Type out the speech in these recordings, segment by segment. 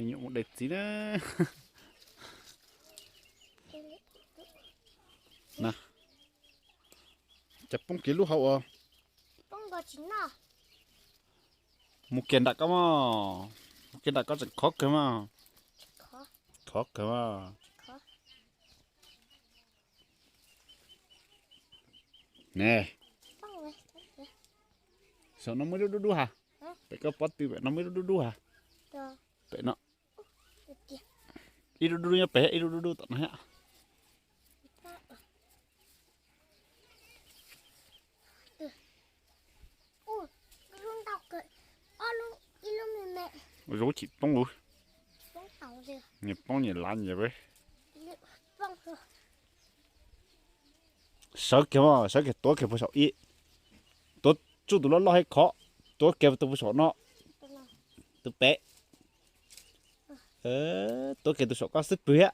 Mình nhụng một đệt gì đó. Nè, chập bông kiến lúc hậu à. Bông có chín à? Một kiện đã có mà. Một kiện đã có rất khó cơ mà. Khó, Khó cơ mà. khó. Nè, Bông này, sao nó mới đu đu hả? hả? Tại có pot từ vậy nó mới đu đu hả? Rồi, Tại nó. được kìa. Đi đu đu nha bé, đi đu đu tận này ạ. Ui, luôn đọc kìa. Luôn, đi luôn mẹ mẹ. Rồi chỉ bông rồi. Bông tàu gì? Nhịp bông nhịp lan nhịp ấy. Bông rồi. Sợ kìa mà, sợ kìa tối kìa phải sợ ý. Tối chú tụi nó lo hay khó. Tối kìa tụi phải sợ nó. Tụi bé. Tối kìa tụi sợ có sức bữa.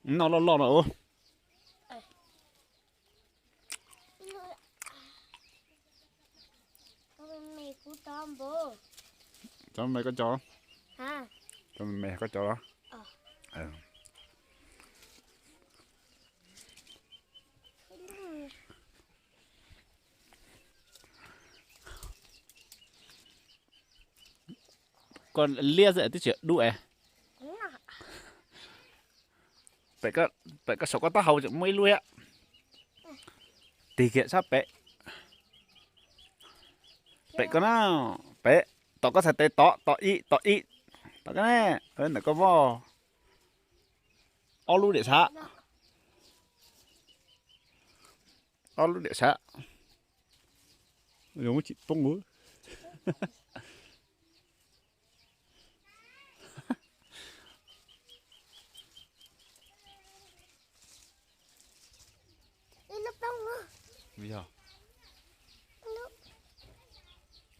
Nó lo nó. Mày cũng tóm bố. Cho mày có cho. Hả? Cho mẹ có cho đó. Ờ. Còn lia dậy tới chuyện đuổi. Đúng à? Phải có số có tao hầu chẳng mấy lui á. Tì kiện sắp bé. Bé có nào. Bé. Tao có thể tê tỏ ý. Tao cái này. Nó có vô. Ô lưu để xa. Ô lưu để xa. Giống chị bông ngứa. Đi lớp bông nữa. Bây giờ.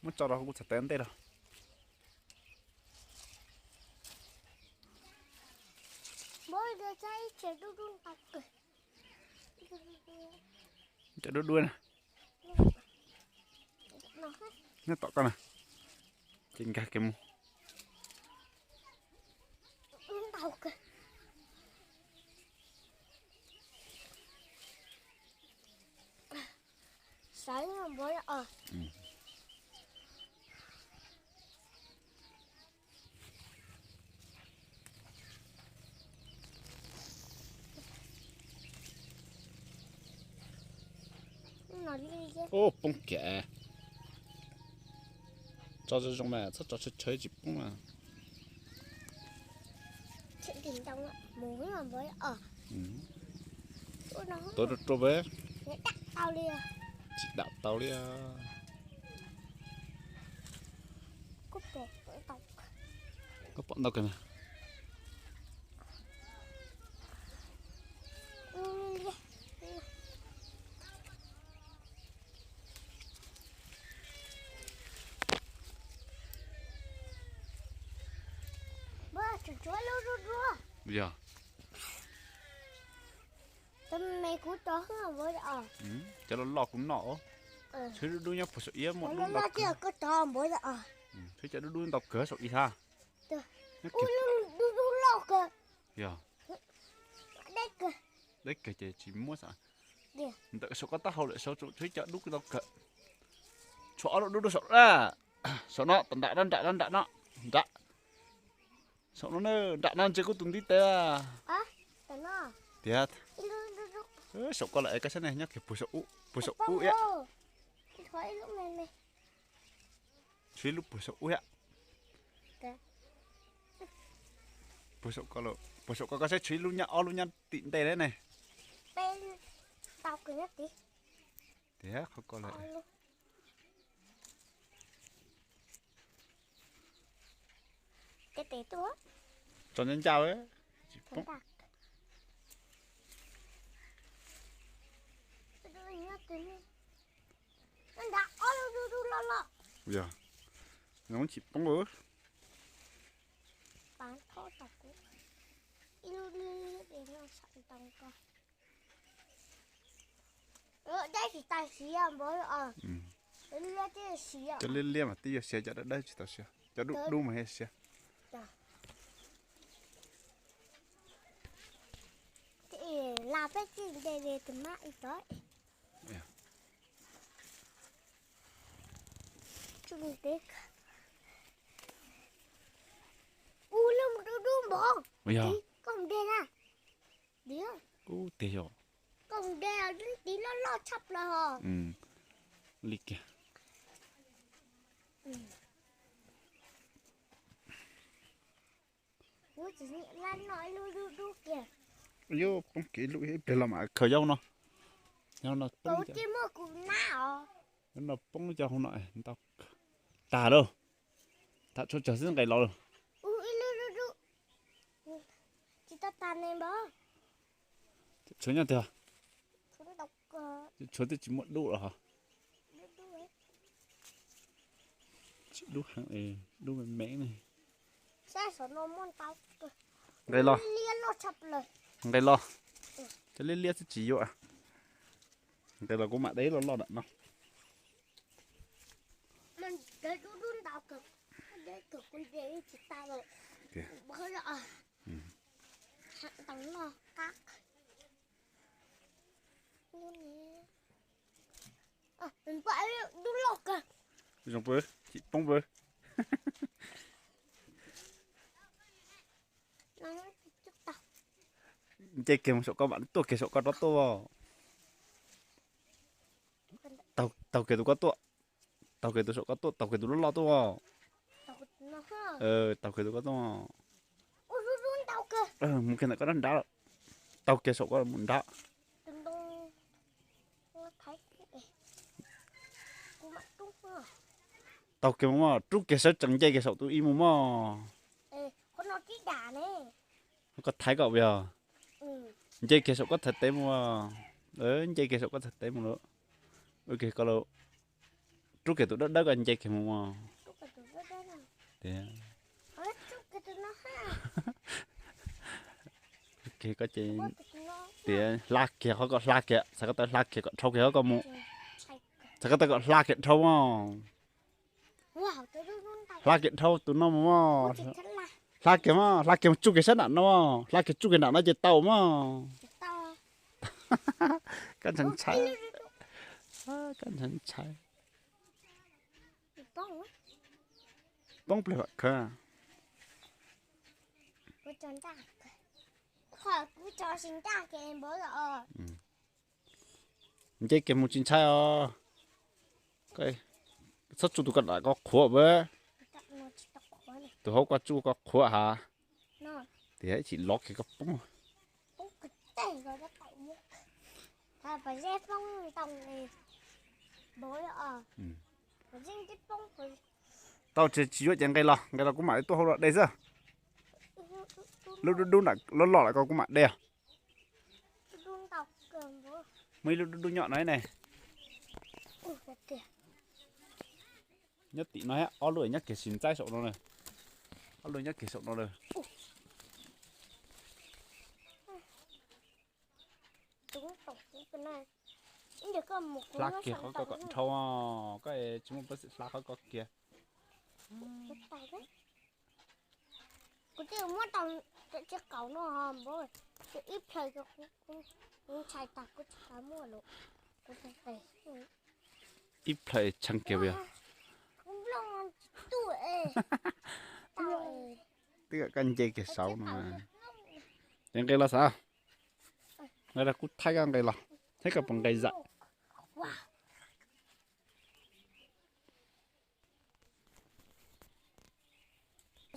Mất cho nó không có tên tê đâu. Bố đưa cháy trẻ đu đu học kìa. Chạy đuôi đuôi nè. Nó hết. Nó tỏ con nè. Trên cả cái mù. Tàu kìa. Sáng rồi bố ạ. Nó đi chứ. Ô bông kẻ. Cho trong mẹ cho chơi chỉ bông mà. Chuyện tình trong ạ. Muốn là bố ạ. Tôi được trô bé. Nó đặt tao đi à. Chị đạo tao đi à. Cúp bột với tộc. Có bọn tao kìa nè. Bố chuột chúa luôn luôn. Bây giờ. Tâm mày cú chó hả bố ạ. Cho nó lọt cũng nọ. Thế đuôi nhau phải sợ ý một lúc Nó đọc. chưa có chó bố ạ. Thế cho đuôi đọc cửa sợ ý tha. Ui đu lọc kìa. Giờ. Đây kìa. Đấy kìa chỉ mua sao. Kìa. Tại số có tao hầu lại số thế chợ đúc đọc cửa. Chỗ nó đu sợ ra. Sợ nó tận đại nó. Dạ. Sợ nó nè, đại nó chưa có tung tí tê à. Tận nó. Tiệt. Sợ có lại cái xe này nhá, kiểu bùi sợ ụ ạ. Thôi lúc này mày. Suy lúc bùi sợ ụ ạ. Kìa. Bùi sợ có cái xe suy luôn nhá tịn tê đấy này. Bên tao cứ nhất tí. Tiệt, không có lại. Cái tế túa. Cho nhân chào ấy. Không đặt. Nó đặt đu lo. Bây giờ. Nó chỉ bóng bữa. Bán thô tộc cũng. Đi để nó sẵn tông coi. Đây thì tài xí à bố ạ. Là cái gì à? cho liên liên mà tí giờ xe cho đất đây chỉ tao xe cho đu đu mà hết xe Thì là cái gì để tụi má ít tới. Chúng tiếc. Lông đu bỏ. bây giờ Con đen à? Đi à? ô tiêu Con đen à? Tí nó lo chập là hả? lịch kìa Ủa chỉ lan nói đu kìa. yo bông kỹ lụi hết để làm mà khởi dâu nó nhau nó Cậu bông chỉ mua cũng nào. nó bông cho không nại tao tà đâu ta cho chờ xin cái lò Đu. Chị ta tàn em bó. cho nhau tiêu Chúng đọc cho tôi chỉ muốn đu rồi hả đu ấy. đu hàng này đu mẹ mẹ này Sao sợ nó muốn tao. đây lo Liên nó chập lời. đây lo cho liên liên sẽ chỉ vô à đây là có mặt đấy lo đạn nó Mình để đu đau cực. Để cực con để chị ta rồi. Bởi rồi à. Hạng tống nó các. À, mình phải đu lọc kìa. dùng bơ chị bông bơ Nó nói chút tao. chơi kìa một số các bạn tôi kìa số con đó to tàu tàu kìa tôi có to tàu kìa tôi số có to tàu kìa tôi nó lo to Nó hả? tàu kìa tôi có to Ôi đu tao kìa. mungkin nak kan dah tàu kìa số có muốn đá Đừng đừng. Nó thấy cái này. Cô mặt trung hả? tàu kìa mà trúc kìa số chẳng chơi kìa số tôi im mà Ê, con nó chỉ đà này. có thấy cậu bây giờ chơi kìa số có thật tế mà chơi kìa số có thật tế mà nữa ok kalau trúc kìa tôi đất đất anh chơi kìa mà Trúc cái tụi nó đó nè. thì Trúc cái tụi nó ha. ok có chơi Bố tụi nó. thì lạc kìa họ có lạc kìa sao có tới lạc kìa có trâu kìa có mu Chạy. sao có tới có lạc kìa trâu mà Wow, tụi nó tao. lạc kìa trâu tụi nó mà Bố chị thật là. lạc kìa một chút cái sắt đạn nó lạc kìa chút cái đạn nó chơi tàu mà Tao. cái thằng trái cái thằng trái Bông á. bông bể bạc cơ Bố chọn ta. Khoa cứ cho sinh ta kìa em bố rồi. chơi cái một chín trái cái sắt chú tụi con lại có khổ với Tao nó chỉ tao khó này. tụi họ có chú có khổ hả Nó. thì ấy chỉ lót cái bông Bố cái tay rồi nó tại mua. À, phải dép bông tông này. Bố rồi. Phải dính cái bông phải. tao chỉ biết cái lò cũng mãi tôi không đây giờ lúc đun lại nó lọ lại cũng mãi đây à Đun tao cường bố. mấy lúc đun nhọn đấy này Ui, cái tiền. nhất tí nói á ó lười nhắc cái xin trái sậu nó này ó lười nhắc cái sậu nó này Đúng tổng cái này. Nhưng được có một lạc nó kia sẵn có tao còn cũng thâu à cái chúng mình phải lạc có kia cái tay đấy. Có chứ muốn tao cái chiếc cẩu nó hòm bố. Cái ít thời cái cũng chạy tao cũng chả mua luôn. Cái tay. ít play chẳng kia bây giờ Không lòng tuổi. Tao tức là canh chơi cái sậu mà những cái là sao đây là cút thay cái là thấy cái bằng cái dại wow.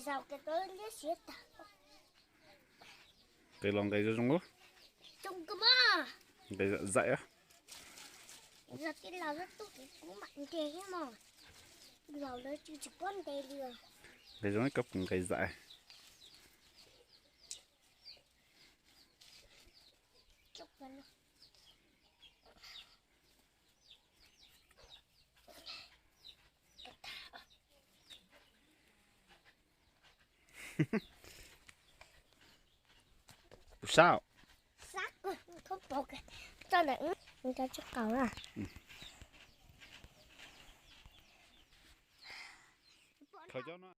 Sao cái tới nó xía tao. cái lòng cái trong đó Trông cơ mà. cái dại á Giờ cái là rất tốt cái cũng mạnh thế mà. Giờ nó chỉ con tê liền. cái giống cái bằng cái dại Chúc nó. sao Xác không bỏ cái cho đỡ cho chiếc cầu à khỏi cho nó